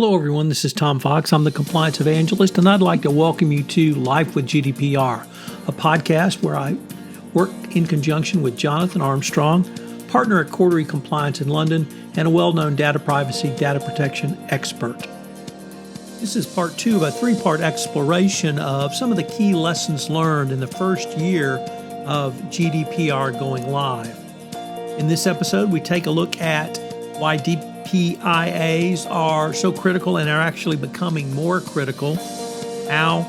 Hello, everyone. This is Tom Fox. I'm the Compliance Evangelist, and I'd like to welcome you to Life with GDPR, a podcast where I work in conjunction with Jonathan Armstrong, partner at Cordery Compliance in London, and a well-known data privacy, data protection expert. This is part two of a three-part exploration of some of the key lessons learned in the first year of GDPR going live. In this episode, we take a look at why DPIAs are so critical and are actually becoming more critical, how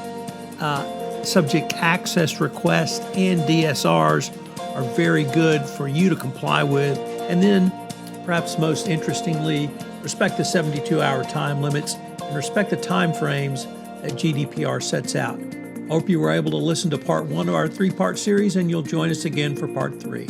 subject access requests and DSRs are very good for you to comply with, and then, perhaps most interestingly, respect the 72-hour time limits and respect the time frames that GDPR sets out. I hope you were able to listen to part one of our three-part series, and you'll join us again for part three.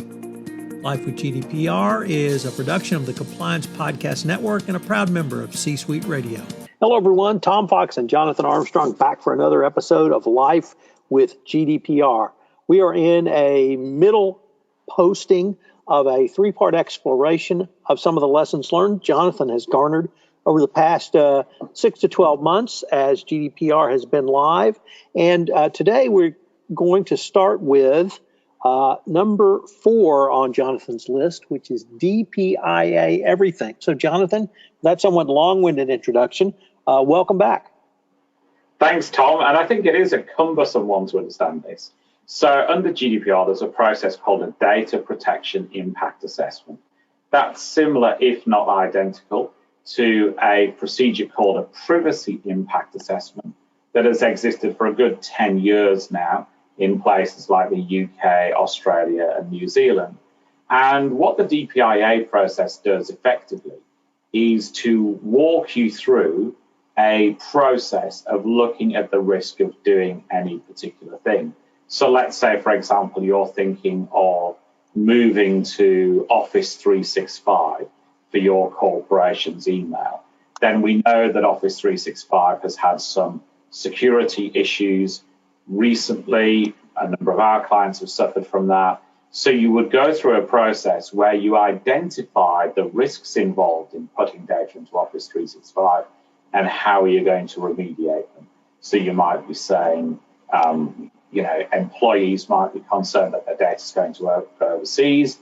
Life with GDPR is a production of the Compliance Podcast Network and a proud member of C-Suite Radio. Hello, everyone. Tom Fox and Jonathan Armstrong back for another episode of Life with GDPR. We are in a middle posting of a three-part exploration of some of the lessons learned Jonathan has garnered over the past 6 to 12 months as GDPR has been live. And today we're going to start with number 4 on Jonathan's list, which is DPIA Everything. So, Jonathan, that's somewhat long-winded introduction. Welcome back. Thanks, Tom. And I think it is a cumbersome one to understand this. So under GDPR, there's a process called a data protection impact assessment. That's similar, if not identical, to a procedure called a privacy impact assessment that has existed for a good 10 years now in places like the UK, Australia, and New Zealand. And what the DPIA process does effectively is to walk you through a process of looking at the risk of doing any particular thing. So let's say, for example, you're thinking of moving to Office 365 for your corporation's email. Then we know that Office 365 has had some security issues recently. A number of our clients have suffered from that. So you would go through a process where you identify the risks involved in putting data into Office 365 and how are you going to remediate them. So you might be saying, employees might be concerned that their data is going to go overseas.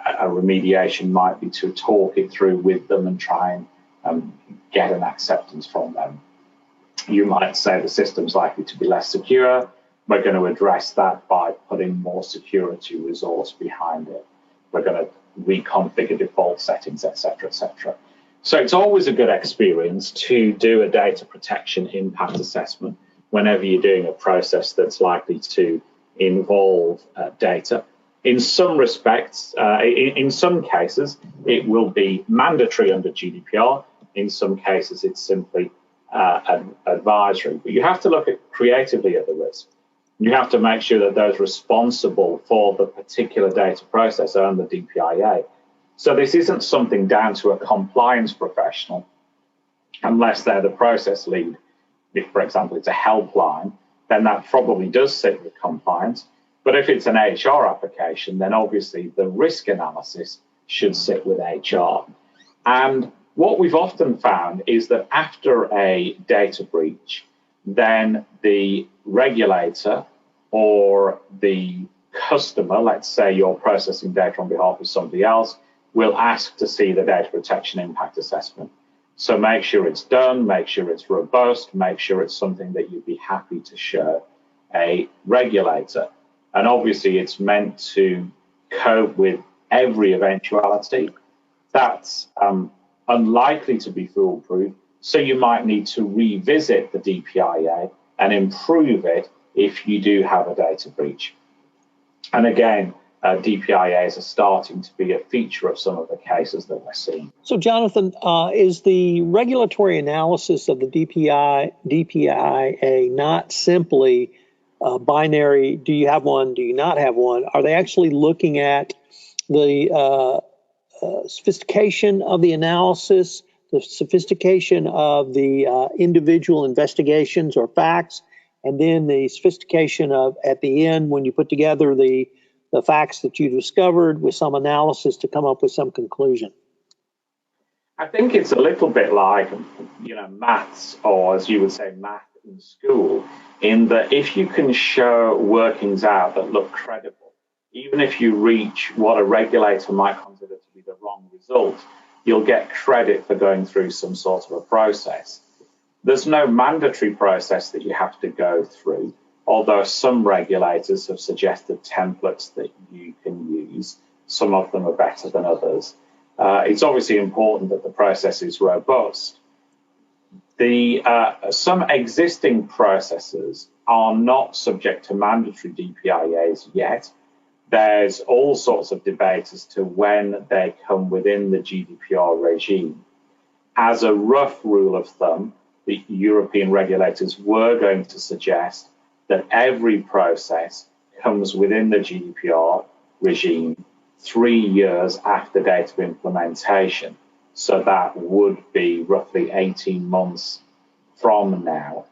A remediation might be to talk it through with them and try and get an acceptance from them. You might say the system's likely to be less secure. We're going to address that by putting more security resource behind it. We're going to reconfigure default settings, et cetera, et cetera. So it's always a good experience to do a data protection impact assessment whenever you're doing a process that's likely to involve data. In some respects, in some cases, it will be mandatory under GDPR. In some cases, it's simply advisory. But you have to look creatively at the risk. You have to make sure that those responsible for the particular data process are under DPIA. So this isn't something down to a compliance professional, unless they're the process lead. If, for example, it's a helpline, then that probably does sit with compliance. But if it's an HR application, then obviously the risk analysis should sit with HR. And what we've often found is that after a data breach, then the regulator or the customer, let's say you're processing data on behalf of somebody else, will ask to see the data protection impact assessment. So make sure it's done, make sure it's robust, make sure it's something that you'd be happy to show a regulator. And obviously it's meant to cope with every eventuality. That's unlikely to be foolproof. So you might need to revisit the DPIA and improve it if you do have a data breach. And again, DPIAs are starting to be a feature of some of the cases that we're seeing. So, Jonathan, is the regulatory analysis of the DPIA not simply binary, do you have one, do you not have one? Are they actually looking at the sophistication of the analysis, the sophistication of the individual investigations or facts, and then the sophistication of, at the end, when you put together the facts that you discovered with some analysis to come up with some conclusion? I think it's a little bit like, maths, or as you would say, math in school, in that if you can show workings out that look credible, even if you reach what a regulator might consider to be the wrong result, you'll get credit for going through some sort of a process. There's no mandatory process that you have to go through, although some regulators have suggested templates that you can use. Some of them are better than others. It's obviously important that the process is robust. Some existing processes are not subject to mandatory DPIAs yet. There's all sorts of debate as to when they come within the GDPR regime. As a rough rule of thumb, the European regulators were going to suggest that every process comes within the GDPR regime 3 years after date of implementation. So that would be roughly 18 months from now.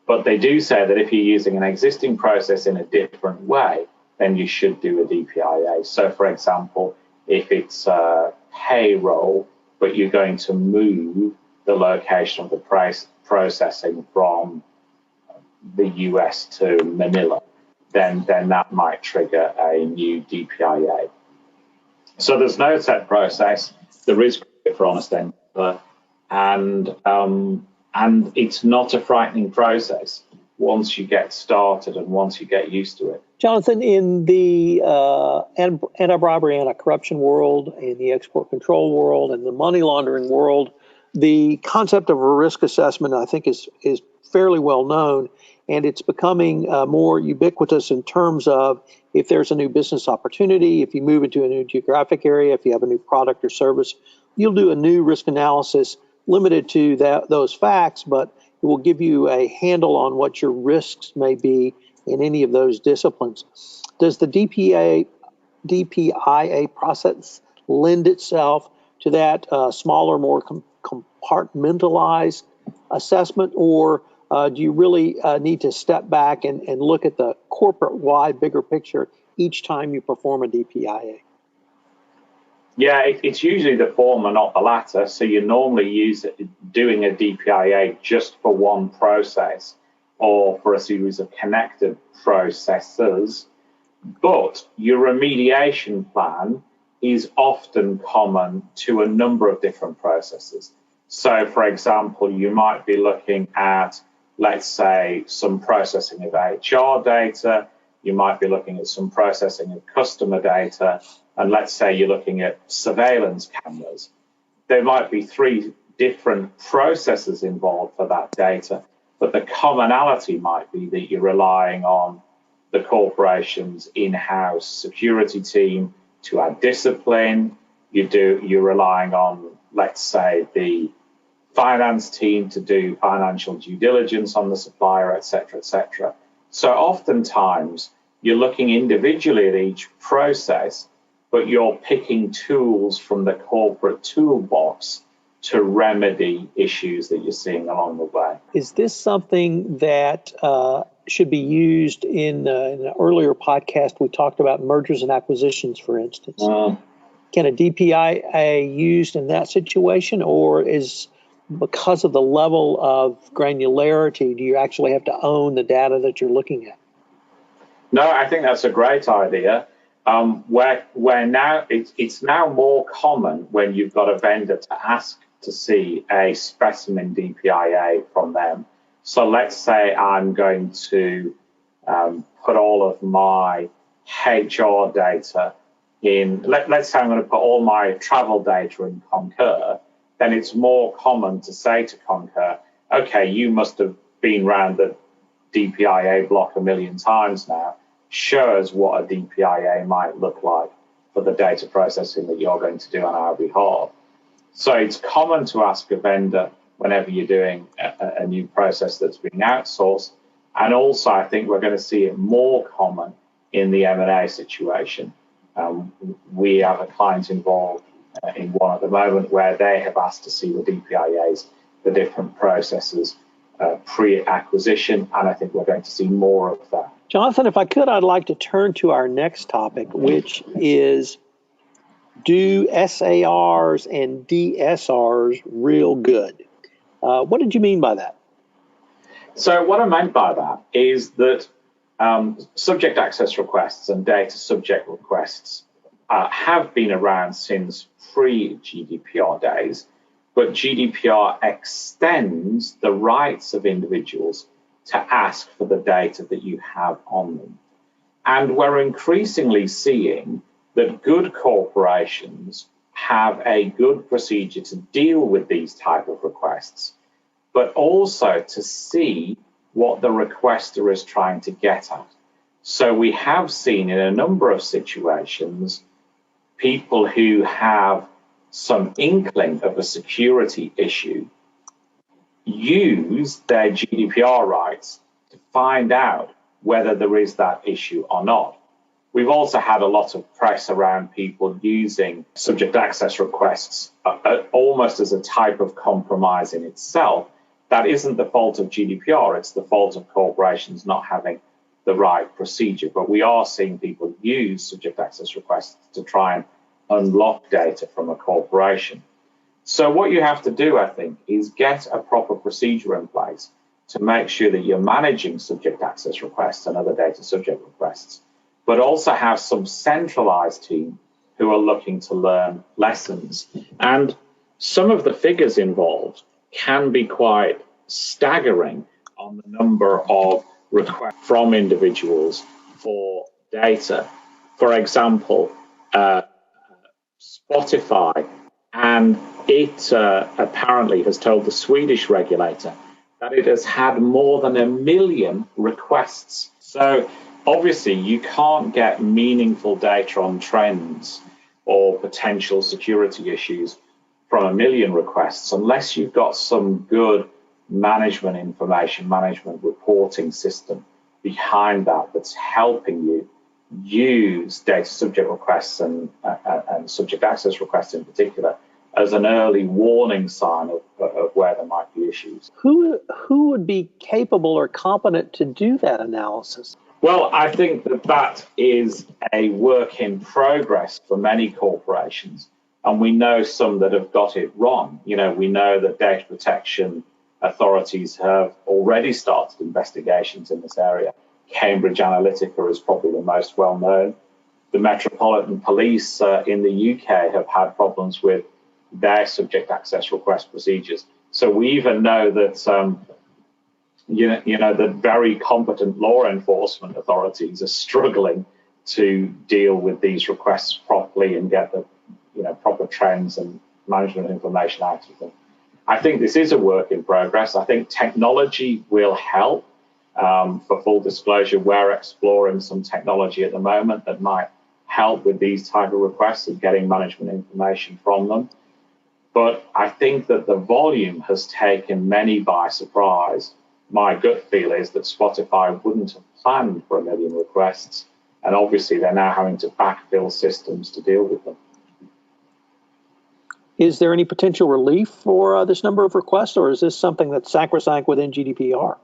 But they do say that if you're using an existing process in a different way, then you should do a DPIA. So, for example, if it's payroll, but you're going to move the location of the processing from the US to Manila, then that might trigger a new DPIA. So there's no set process. There is credit for honest endeavour, and it's not a frightening process once you get started and once you get used to it. Jonathan, in the anti-bribery, anti-corruption world, in the export control world, and the money laundering world, the concept of a risk assessment, I think, is fairly well known, and it's becoming more ubiquitous in terms of if there's a new business opportunity, if you move into a new geographic area, if you have a new product or service, you'll do a new risk analysis limited to those facts, but it will give you a handle on what your risks may be in any of those disciplines. Does the DPIA process lend itself to that smaller, more compartmentalized assessment, or do you really need to step back and look at the corporate-wide bigger picture each time you perform a DPIA? Yeah, it's usually the former, not the latter. So you normally doing a DPIA just for one process or for a series of connected processes. But your remediation plan is often common to a number of different processes. So, for example, you might be looking at, let's say, some processing of HR data. You might be looking at some processing of customer data. And let's say you're looking at surveillance cameras. There might be 3 different processes involved for that data, but the commonality might be that you're relying on the corporation's in-house security team to add discipline. You're relying on, let's say, the finance team to do financial due diligence on the supplier, et cetera, et cetera. So oftentimes you're looking individually at each process, but you're picking tools from the corporate toolbox to remedy issues that you're seeing along the way. Is this something that should be used in an earlier podcast? We talked about mergers and acquisitions, for instance. Can a DPIA used in that situation, or is because of the level of granularity, do you actually have to own the data that you're looking at? No, I think that's a great idea. Where now it's now more common when you've got a vendor to ask to see a specimen DPIA from them. So let's say I'm going to put all of my HR data in, let's say I'm going to put all my travel data in Concur, then it's more common to say to Concur, okay, you must have been around the DPIA block a million times now. Show us what a DPIA might look like for the data processing that you're going to do on our behalf. So it's common to ask a vendor whenever you're doing a new process that's being outsourced. And also, I think we're going to see it more common in the M&A situation. We have a client involved in one at the moment where they have asked to see the DPIAs for different processes pre-acquisition, and I think we're going to see more of that. Jonathan, if I could, I'd like to turn to our next topic, which is do SARs and DSRs real good. What did you mean by that? So what I meant by that is that subject access requests and data subject requests have been around since pre-GDPR days, but GDPR extends the rights of individuals to ask for the data that you have on them. And we're increasingly seeing that good corporations have a good procedure to deal with these type of requests, but also to see what the requester is trying to get at. So we have seen in a number of situations people who have some inkling of a security issue use their GDPR rights to find out whether there is that issue or not. We've also had a lot of press around people using subject access requests almost as a type of compromise in itself. That isn't the fault of GDPR, it's the fault of corporations not having the right procedure. But we are seeing people use subject access requests to try and unlock data from a corporation. So what you have to do, I think, is get a proper procedure in place to make sure that you're managing subject access requests and other data subject requests, but also have some centralized team who are looking to learn lessons. And some of the figures involved can be quite staggering on the number of requests from individuals for data. For example, Spotify, and it apparently has told the Swedish regulator that it has had more than 1 million requests. So obviously you can't get meaningful data on trends or potential security issues from 1 million requests unless you've got some good management information, management reporting system behind that that's helping you use data subject requests and subject access requests in particular as an early warning sign of where there might be issues. Who would be capable or competent to do that analysis? Well, I think that is a work in progress for many corporations, and we know some that have got it wrong. You know, we know that data protection authorities have already started investigations in this area. Cambridge Analytica is probably the most well-known. The Metropolitan Police in the UK have had problems with their subject access request procedures. So we even know that, that very competent law enforcement authorities are struggling to deal with these requests properly and get the proper trends and management information out of them. I think this is a work in progress. I think technology will help. For full disclosure, we're exploring some technology at the moment that might help with these type of requests and getting management information from them. But I think that the volume has taken many by surprise. My gut feel is that Spotify wouldn't have planned for 1 million requests, and obviously they're now having to backfill systems to deal with them. Is there any potential relief for this number of requests, or is this something that's sacrosanct within GDPR?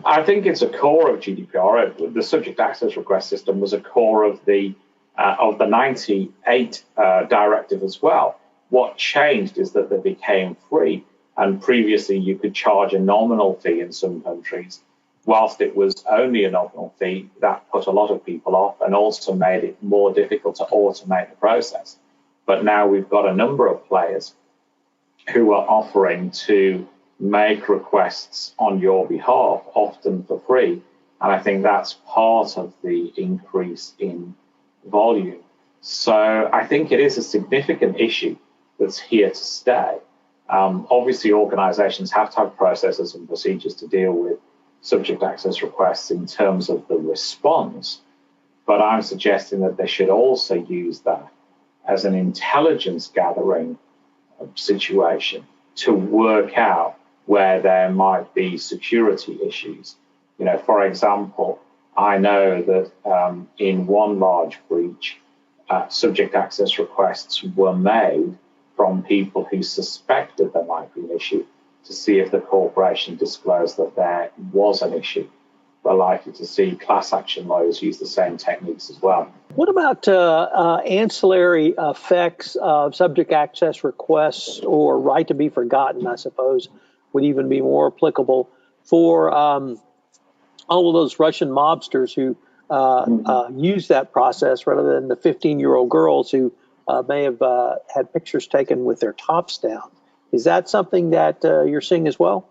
I think it's a core of GDPR. The subject access request system was a core of the 98 directive as well. What changed is that they became free, and previously you could charge a nominal fee in some countries. Whilst it was only a nominal fee, that put a lot of people off and also made it more difficult to automate the process. But now we've got a number of players who are offering to make requests on your behalf, often for free. And I think that's part of the increase in volume. So I think it is a significant issue that's here to stay. Obviously, organizations have to have processes and procedures to deal with subject access requests in terms of the response. But I'm suggesting that they should also use that as an intelligence gathering situation to work out where there might be security issues. You know, for example, I know that in one large breach, subject access requests were made from people who suspected there might be an issue to see if the corporation disclosed that there was an issue. we're likely to see class action lawyers use the same techniques as well. What about ancillary effects of subject access requests or right to be forgotten, I suppose, would even be more applicable for all of those Russian mobsters who use that process rather than the 15-year-old girls who may have had pictures taken with their tops down. Is that something that you're seeing as well?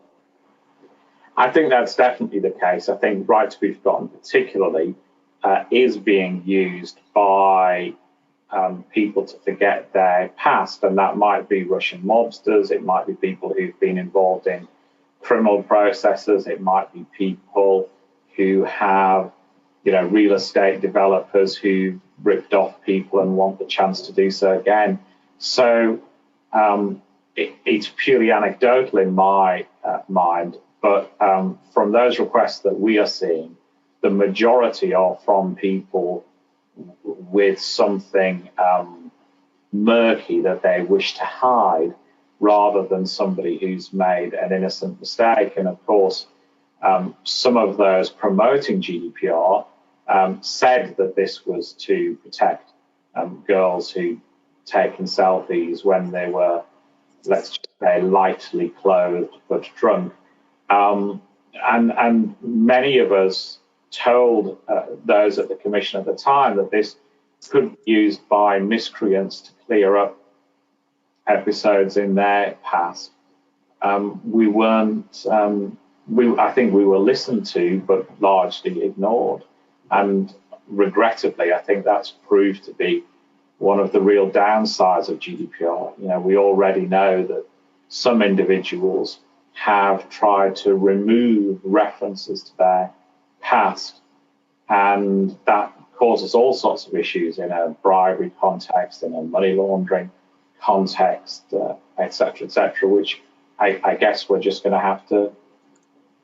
I think that's definitely the case. I think right to be forgotten particularly is being used by people to forget their past, and that might be Russian mobsters, it might be people who've been involved in criminal processes, it might be people who have, real estate developers who ripped off people and want the chance to do so again. So it's purely anecdotal in my mind, but from those requests that we are seeing, the majority are from people with something murky that they wish to hide, rather than somebody who's made an innocent mistake. And of course, some of those promoting GDPR said that this was to protect girls who'd taken selfies when they were, let's just say, lightly clothed but drunk. And many of us told those at the commission at the time that this could be used by miscreants to clear up episodes in their past. We weren't, I think we were listened to, but largely ignored. And regrettably, I think that's proved to be one of the real downsides of GDPR. We already know that some individuals have tried to remove references to their past, and that causes all sorts of issues in a bribery context, in a money laundering context, et cetera, which I guess we're just going to have to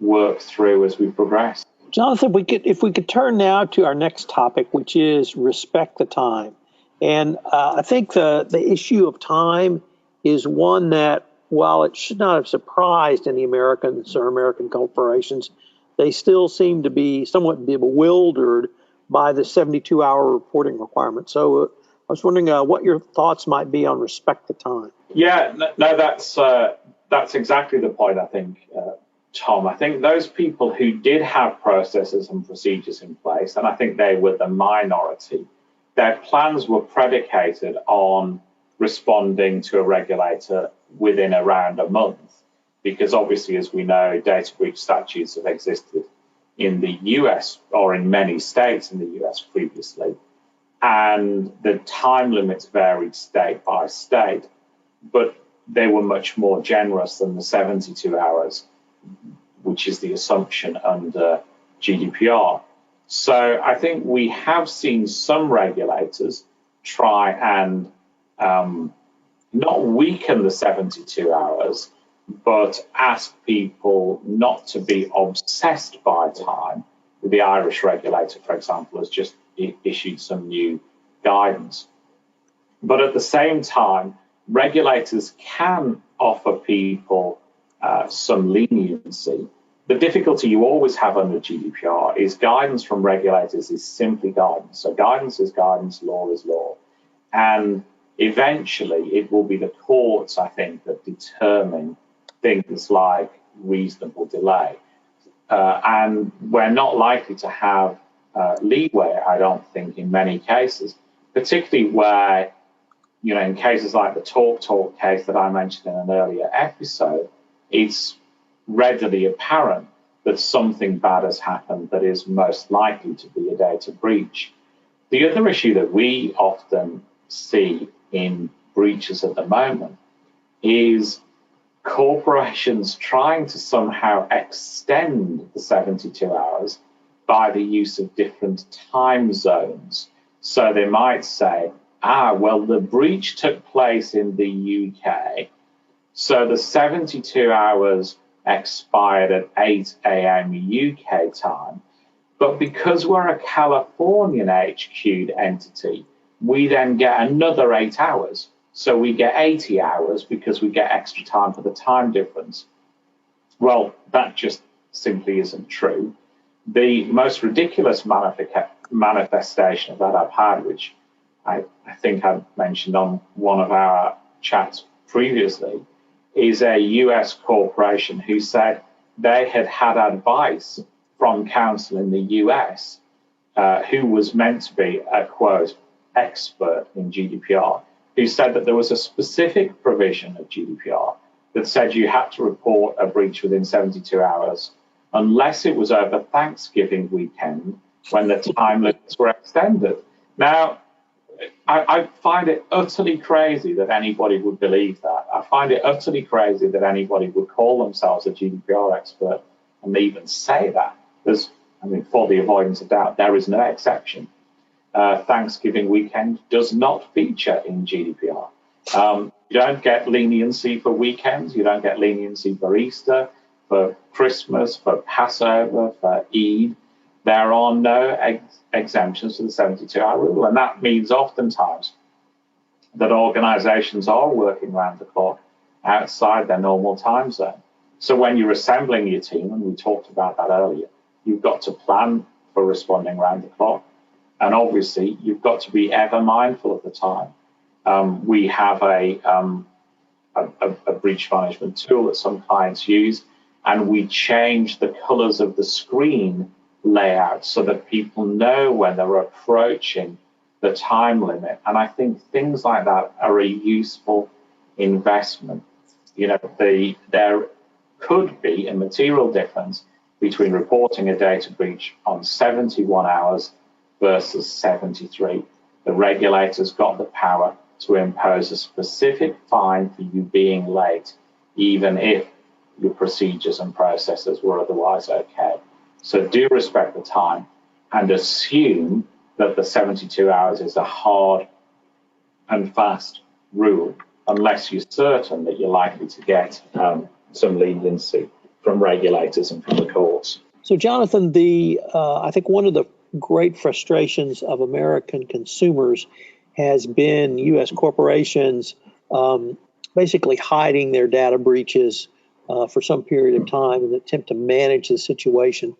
work through as we progress. Jonathan, if we could turn now to our next topic, which is respect the time. And I think the issue of time is one that, while it should not have surprised any Americans or American corporations, they still seem to be somewhat bewildered by the 72-hour reporting requirement. So I was wondering what your thoughts might be on respect the time. Yeah, no, that's exactly the point, I think, Tom. I think those people who did have processes and procedures in place, and I think they were the minority, their plans were predicated on responding to a regulator within around a month, because obviously, as we know, data breach statutes have existed in the US or in many states in the US previously, and the time limits varied state by state, but they were much more generous than the 72 hours, which is the assumption under GDPR. So I think we have seen some regulators try and not weaken the 72 hours, but ask people not to be obsessed by time. The Irish regulator, for example, has just issued some new guidance. But at the same time, regulators can offer people some leniency. The difficulty you always have under GDPR is guidance from regulators is simply guidance. So guidance is guidance, law is law. And eventually it will be the courts, I think, that determine things like reasonable delay. And we're not likely to have leeway, I don't think, in many cases, particularly where, in cases like the TalkTalk case that I mentioned in an earlier episode, it's readily apparent that something bad has happened that is most likely to be a data breach. The other issue that we often see in breaches at the moment is corporations trying to somehow extend the 72 hours by the use of different time zones. So they might say, the breach took place in the UK, so the 72 hours expired at 8 a.m. UK time. But because we're a Californian HQ'd entity, we then get another 8 hours. So we get 80 hours because we get extra time for the time difference. Well, that just simply isn't true. The most ridiculous manifestation of that I've had, which I think I mentioned on one of our chats previously, is a US corporation who said they had had advice from counsel in the US who was meant to be a, quote, expert in GDPR, who said that there was a specific provision of GDPR that said you had to report a breach within 72 hours unless it was over Thanksgiving weekend when the time limits were extended. Now, I find it utterly crazy that anybody would believe that. I find it utterly crazy that anybody would call themselves a GDPR expert and even say that. For the avoidance of doubt, there is no exception. Thanksgiving weekend does not feature in GDPR. You don't get leniency for weekends. You don't get leniency for Easter, for Christmas, for Passover, for Eid. There are no exemptions to the 72-hour rule. And that means oftentimes that organizations are working around the clock outside their normal time zone. So when you're assembling your team, and we talked about that earlier, you've got to plan for responding around the clock. And obviously, you've got to be ever mindful of the time. We have a breach management tool that some clients use, and we change the colors of the screen layout so that people know when they're approaching the time limit. And I think things like that are a useful investment. There could be a material difference between reporting a data breach on 71 hours versus 73. The regulators got the power to impose a specific fine for you being late, even if your procedures and processes were otherwise okay. So do respect the time and assume that the 72 hours is a hard and fast rule, unless you're certain that you're likely to get some leniency from regulators and from the courts. So, Jonathan, I think one of the great frustrations of American consumers has been U.S. corporations basically hiding their data breaches for some period of time in an attempt to manage the situation.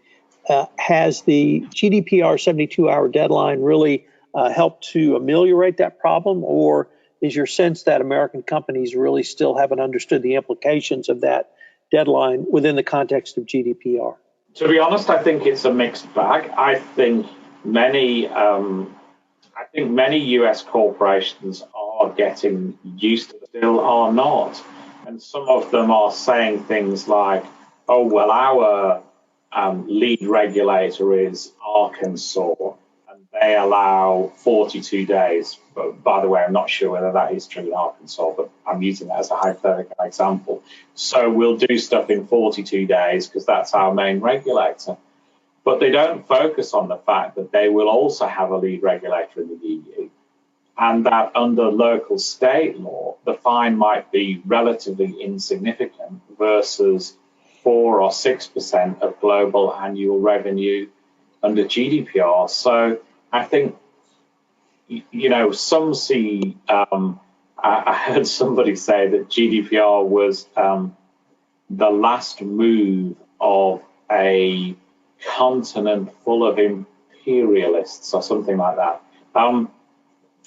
Has the GDPR 72-hour deadline really helped to ameliorate that problem, or is your sense that American companies really still haven't understood the implications of that deadline within the context of GDPR? To be honest, I think it's a mixed bag. I think many U.S. corporations are getting used to it, still are not. And some of them are saying things like, oh, well, our lead regulator is Arkansas, and they allow 42 days. But by the way, I'm not sure whether that is true in Arkansas, but I'm using that as a hypothetical example. So we'll do stuff in 42 days because that's our main regulator. But they don't focus on the fact that they will also have a lead regulator in the EU, and that under local state law, the fine might be relatively insignificant versus 4 or 6% of global annual revenue under GDPR. So I think, some see, I heard somebody say that GDPR was the last move of a continent full of imperialists or something like that.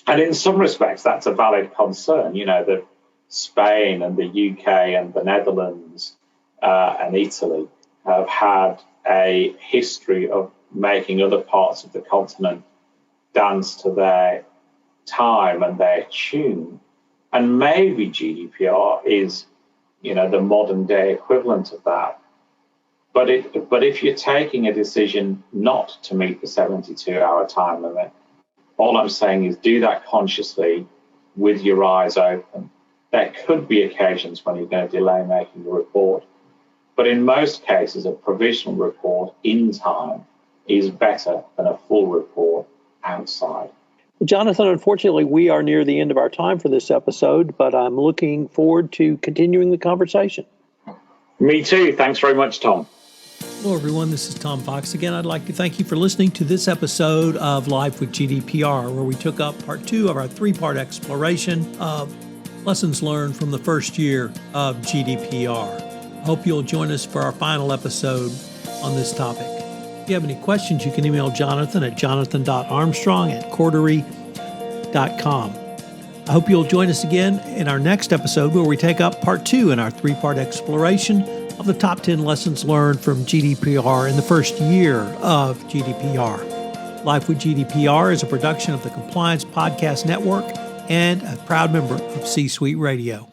And in some respects, that's a valid concern. That Spain and the UK and the Netherlands and Italy have had a history of making other parts of the continent dance to their time and their tune. And maybe GDPR is, the modern day equivalent of that. But if you're taking a decision not to meet the 72-hour time limit, all I'm saying is do that consciously with your eyes open. There could be occasions when you're going to delay making the report. But in most cases, a provisional report in time is better than a full report outside. Jonathan, unfortunately, we are near the end of our time for this episode, but I'm looking forward to continuing the conversation. Me too. Thanks very much, Tom. Hello, everyone. This is Tom Fox again. I'd like to thank you for listening to this episode of Life with GDPR, where we took up part 2 of our 3-part exploration of lessons learned from the first year of GDPR. I hope you'll join us for our final episode on this topic. If you have any questions, you can email Jonathan at jonathan.armstrong@cordery.com. I hope you'll join us again in our next episode where we take up part 2 in our 3-part exploration of the top 10 lessons learned from GDPR in the first year of GDPR. Life with GDPR is a production of the Compliance Podcast Network and a proud member of C-Suite Radio.